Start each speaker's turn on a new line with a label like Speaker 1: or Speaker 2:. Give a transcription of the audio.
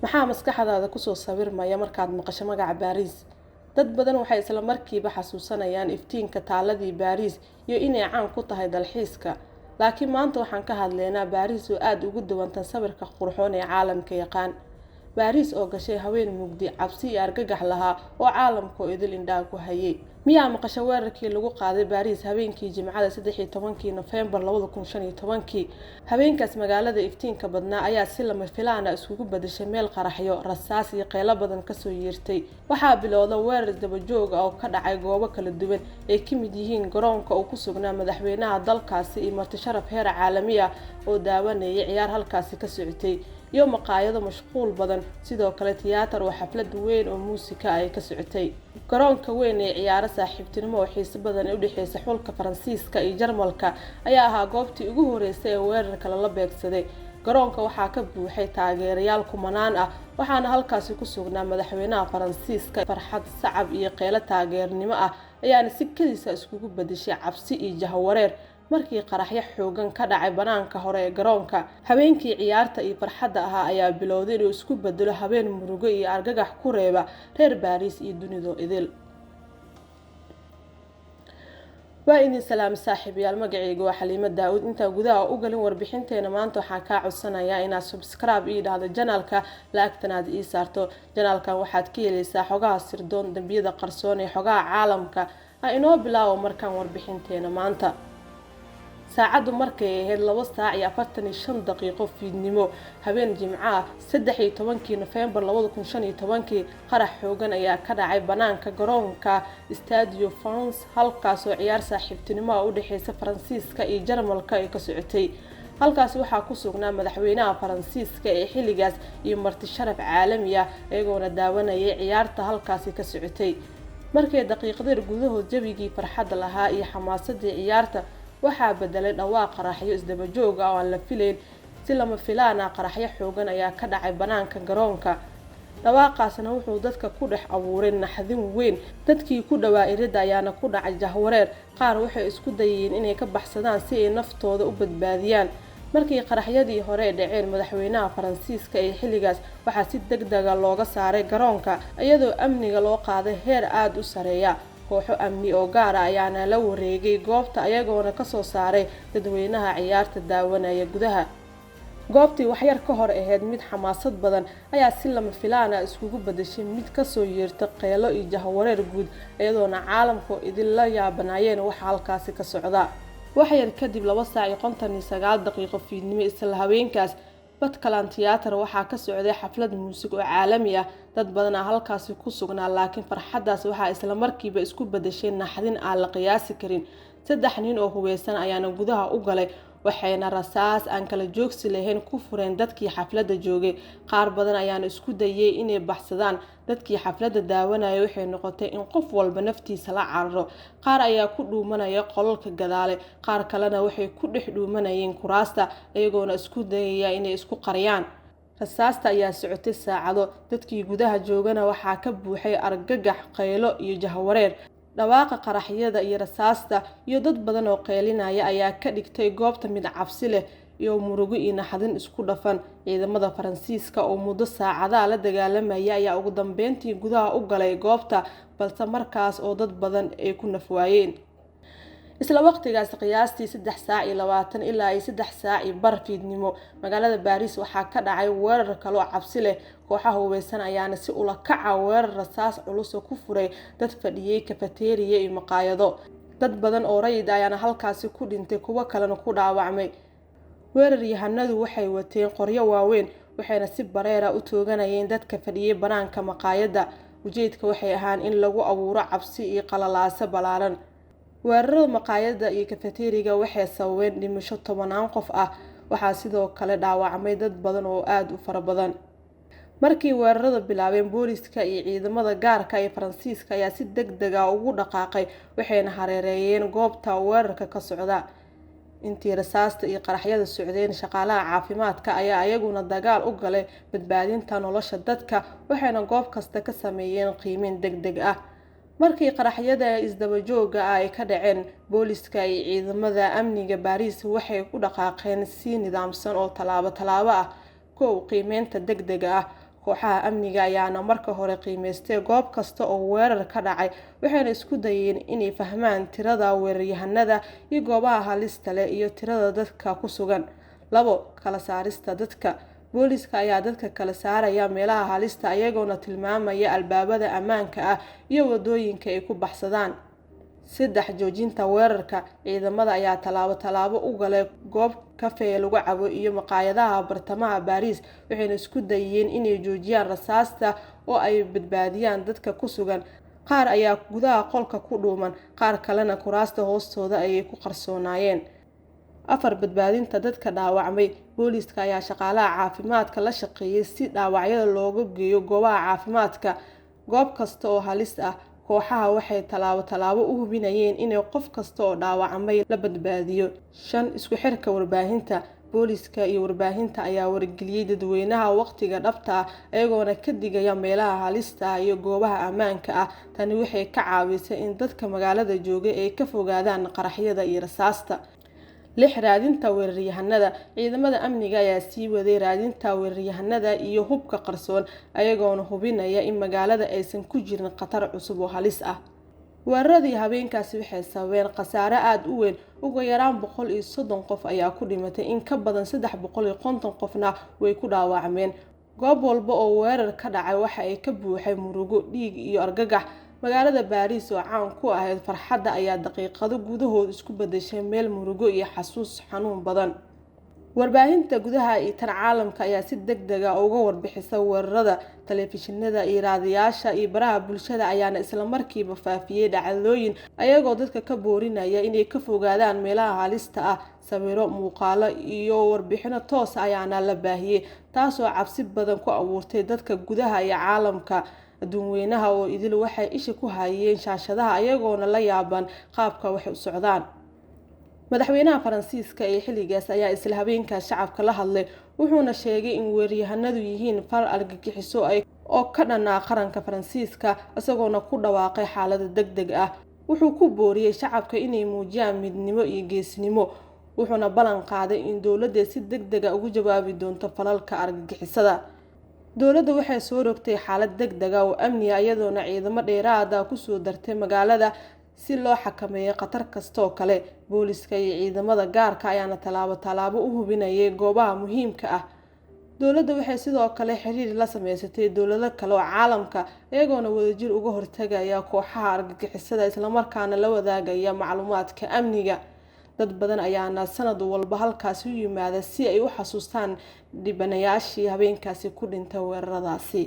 Speaker 1: maxaa maskaxdaada ku soo sawirmaya markaad maqasho magaca Paris? Dad badan waxay isla markiiba xasuusanayaan iftiinka taaladii Paris iyo inay caan ku tahay dalxiiska. Laakiin maanta waxaan ka hadlaynaa Paris oo aad ugu duwantan sawirka qurxoon ee caalamka yaqaan. Paris oo gashay haween mugdi, cabsi iyo argagax lahaa oo caalamka idil indhaha ku hayay. miyaa maqasho weerarkii lagu qaaday Paris habeenkii Jimcada 13 November 2015? Habeenkaas magaalada iftiinka badnaa ayaa si lama filaan ah isugu bedeshay meel qaraxyo, rasaas iyo qeylo badan ka soo yeertay. Waxaa bilowday weerar daba joog ah oo ka dhacay goobo kala duwan ay ka mid yihiin garoonka uu ku sugnaa madaxweynaha dalkaasi iyo marti sharaf heer caalami ah oo daawanayay ciyaar halkaasi ka socotay, iyo maqaayado mashquul badan, sidoo kale tiyaatar oo xaflad weyn oo muusika ay ka socotay. garoonka weyn ee ciyaaro saaxiibtinimo oo xiiso badan u dhaxaysa xulka Faransiiska iyo Jarmalka ayaa ahaa goobtii ugu horeysay ee weerarka la beegsaday. garoonka waxaa ka buuxay taageerayaal kumanaan ah, waxaana halkaasi ku sugnaa madaxweynaha Faransiiska. farxad, sacab iyo qeylo taageernimo ah ayaana si kadis ah isugu bedeshay cabsi iyo jahawareer markii qaraxyo xoogan ka dhacay banaanka hore ee garoonka. habeenkii ciyaarta iyo farxadda ahaa ayaa bilowday inuu isku bedelo habeen murugo iyo argagax ku reeba reer Paris iyo dunida idil. waa idin salaam saaxiibayaal, magacaygu waa Xaliimo Daawud. inta gudaha u galin warbixinteena maanta waxaan ka codsanayaa inaad subscribe ii dhahdo channelka, laagtanaad ii saarto. channelkan waxaad ka helaysaa xogaha sirdoon, dambiyada qarsoon ee xogaha caalamka. inoo bilaabo markaan warbixinteena maanta. saacadu markay ahayd 2:45 fiidnimo habeen Jimcaha 13 November 2015, qarax xoogan ayaa ka dhacay banaanka garoonka Stade France, halkaas oo ciyaar saaxiibtinimo u dhaxaysa Faransiiska iyo Jarmalka ay ka socotay. halkaas waxaa ku sugnaa madaxweynaha Faransiiska ee xilligaas iyo marti sharaf caalami ah iyagoona daawanayay ciyaarta halkaasi ka socotay. markii daqiiqadeer gudahood jabigii farxadda lahaa iyo xamaasadii ciyaarta waxaa bedelay dhawaaq qaraxyo isdaba joog ah oo aan la filayn. si lama filaan ah qaraxyo xoogan ayaa ka dhacay banaanka garoonka. dhawaaqaasna wuxuu dadka ku dhex abuuray naxdin weyn. dadkii ku dhawaa irida ayaana ku dhacay jahwareer, qaar waxay isku dayeen inay ka baxsadaan si ay naftooda u badbaadiyaan. markii qaraxyadii hore dhaceen, madaxweynaha Faransiiska ee xilligaas waxaa si degdeg ah looga saaray garoonka iyadoo amniga loo qaaday heer aad u sareeya. kooxo amni oo gaar ah ayaana la wareegay goobta iyagoona ka soo saaray dadweynaha ciyaarta daawanaya gudaha. goobtii wax yar ka hor ahayd mid xamaasad badan ayaa si lama filaan ah isugu bedeshay mid ka soo yeerta qeylo iyo jahawareer guud, iyadoona caalamku idin la yaabanayeen waxa halkaasi ka socda. wax yar kadib 2:59 fiidnimo isla habeenkaas, Batcalan Theatre waxaa ka socday xaflad muusig oo caalami ah. dad badan halkaasi ku sugnaa, laakiin farxaddaas waxaa isla markiiba isku bedeshay naxdin aan la qiyaasi karin. 3 nin oo hubeysan ayaana gudaha u galay, waxayna rasaas aan kala joogsi lahayn ku fureen dadkii xafladda joogay. qaar badan ayaana isku dayay inay baxsadaan. dadkii xafladda daawanaya waxay noqotay in qof walba naftiisa la cararo. qaar ayaa ku dhuumanaya qolalka gadaale, qaar kalena waxay ku dhex dhuumanayeen kuraasta iyagoona isku dayaya inay isku qariyaan. rasaasta ayaa socotay saacado. dadkii gudaha joogana waxaa ka buuxay argagax, qeylo iyo jahawareer. dhawaaqa qaraxyada iyo rasaasta iyo dad badan oo qeylinaya ayaa ka dhigtay goobta mid cabsi leh iyo murugo iyo naxdin isku dhafan. ciidamada Faransiiska oo muddo saacadaha la dagaalamaya ayaa ugu dambeyntii gudaha u galay goobta, balse markaas oo dad badan ay ku nafwaayeen. isla waqtigaas qiyaastii 3:20 ilaa 3:15 fiidnimo, magaalada Paris waxaa ka dhacay weerar kale oo cabsi leh. kooxaha hubeysan ayaana si ula kaca weerar rasaas culus ku furay dad fadhiyay cafeteria iyo maqaayado. dad badan oo rayid ayaana halkaasi ku dhintay, kuwa kalena ku dhaawacmay. weeraryahanadu waxay wateen qoryo waaweyn, waxayna si bareera u tooganayeen dadka fadhiyay banaanka maqaayadda. ujeedka waxay ahaan in lagu abuuro cabsi iyo qalalaase balaaran. weerarada maqaayadda iyo cafeteria waxay sababeen dhimasho 10 qof ah. waxaa sidoo kale dhaawacmay dad badan oo aad u fara badan. markii weerarada bilaabeen, booliska iyo ciidamada gaarka ee Faransiiska ayaa si degdeg ah ugu dhaqaaqay, waxayna hareereeyeen goobta weerarka ka socda. intii rasaasta iyo qaraxyada socdeen, shaqaalaha caafimaadka ayaa iyaguna dagaal u galay badbaadinta nolosha dadka, waxayna goob kasta ka sameeyeen qiimeyn degdeg ah. markii qaraxyada isdaba jooga ay ka dhaceen, booliska iyo ciidamada amniga Paris waxay ku dhaqaaqeen si nidaamsan oo talaabo ah. qiimeynta degdega ah. kooxaha amniga ayaana marka hore qiimeystay goob kasta oo weerar ka dhacay waxayna isku dayeen inay fahmaan tirada weeraryahanada iyo goobaha halista leh iyo tirada dadka ku sugan. 2 kala saarista dadka. booliska ayaa dadka kala saaraya meelaha halista iyagoona tilmaamaya albaabada ammaanka ah iyo wadooyinka ay ku baxsadaan. 3 joojinta weerarka. ciidamada ayaa talaabo u galay goob kafee lagu cabo iyo maqaayadaha bartamaha Paris waxayna isku dayeen inay joojiyaan rasaasta oo ay badbaadiyaan dadka ku sugan. qaar ayaa gudaha qolka ku dhuuman, qaar kalena kuraasta hoostooda ayay ku qarsoonaayeen. 4 badbaadinta dadka dhaawacmay. booliska ayaa shaqaalaha caafimaadka la shaqeeyay si dhaawacyada looga geeyo goobaha caafimaadka. goob kasta oo halis ah kooxaha waxay talaabo u hubinayeen inay qof kasta oo dhaawacmay la badbaadiyo. 5 isku xirka warbaahinta. booliska iyo warbaahinta ayaa wargeliyay dadweynaha waqtiga dhabta ah ayagoona ka digaya meelaha halista ah iyo goobaha ammaanka ah. tani waxay ka caawisay in dadka magaalada jooga ay ka fogaadaan qaraxyada iyo rasaasta. 6 raadinta weeraryahanada. ciidamada amniga ayaa sii waday raadinta weeraryahanada iyo hubka qarsoon ayagoona hubinaya in magaalada aysan ku jirin khatar cusub oo halis ah. weeraradii habeenkaasi waxay sababeen khasaare aad u weyn. ugu yaraan 130 qof ayaa ku dhimatay, in ka badan 350 qofna way ku dhaawacmeen. goob walba oo weerar ka dhacay waxa ay ka buuxay murugo, dhiig iyo argagax. magaalada Paris oo caan ku ahayd farxadda ayaa daqiiqado gudahood isku bedeshay meel murugo iyo xasuus xanuun badan. warbaahinta gudaha iyo tan caalamka ayaa si degdeg ah uga warbixisay weerarada. telefishinada iyo raadiyaasha iyo baraha bulshada ayaana isla markiiba faafiyay dhacdooyin ayagoo dadka ka boorinaya inay ka fogaadaan meelaha halista ah. sawiro, muuqaalo iyo warbixino toos ayaana la baahiyay taasoo cabsi badan ku abuurtay dadka gudaha iyo caalamka. dadweynaha oo idil waxay isha ku hayeen shaashadaha ayagoona la yaaban qaabka wax u socdaan. madaxweynaha Faransiiska ee xilligaas ayaa isla habeenkaas shacabka la hadlay wuxuuna sheegay in weeraryahanadu yihiin far argagixiso oo ka dhan ah qaranka Faransiiska isagoona ku dhawaaqay xaalad degdeg ah. wuxuu ku booriyay shacabka inay muujiyaan midnimo iyo geesinimo wuxuuna ballan qaaday in dowladda si degdeg ah uga jawaabi doonto falalka argagixisada. dowladda waxay soo rogtay xaalad degdeg ah oo amni ah iyadoona ciidamo dheeraad ah ku soo dartay magaalada si loo xakameeyo khatar kasta oo kale. booliska iyo ciidamada gaarka ayaana talaabo u hubinayay goobaha muhiimka ah. dowladda waxay sidoo kale xiriir la sameysatay dowlado kale oo caalamka iyagoona wadajir uga hortagaya kooxaha argagixisada isla markaana la wadaagaya macluumaadka amniga. dad badan ayaana sanad walba halkaas u yimaada si ay u xasuustaan dhibanayaashii habeenkaasi ku dhintay weeraradaasi.